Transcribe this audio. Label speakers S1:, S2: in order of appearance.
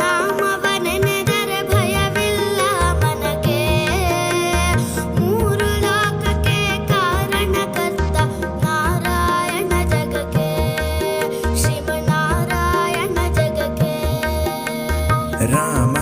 S1: ನಾಮವ ನೆನೆದರೆ ಭಯವಿಲ್ಲ ಮನಗೆ. ಮೂರು ಲೋಕಕ್ಕೆ ಕಾರಣಕರ್ತ ನಾರಾಯಣ ಜಗಕ್ಕೆ, ಶ್ರೀಮನ್ನಾರಾಯಣ ಜಗಕ್ಕೆ.
S2: ರಾಮ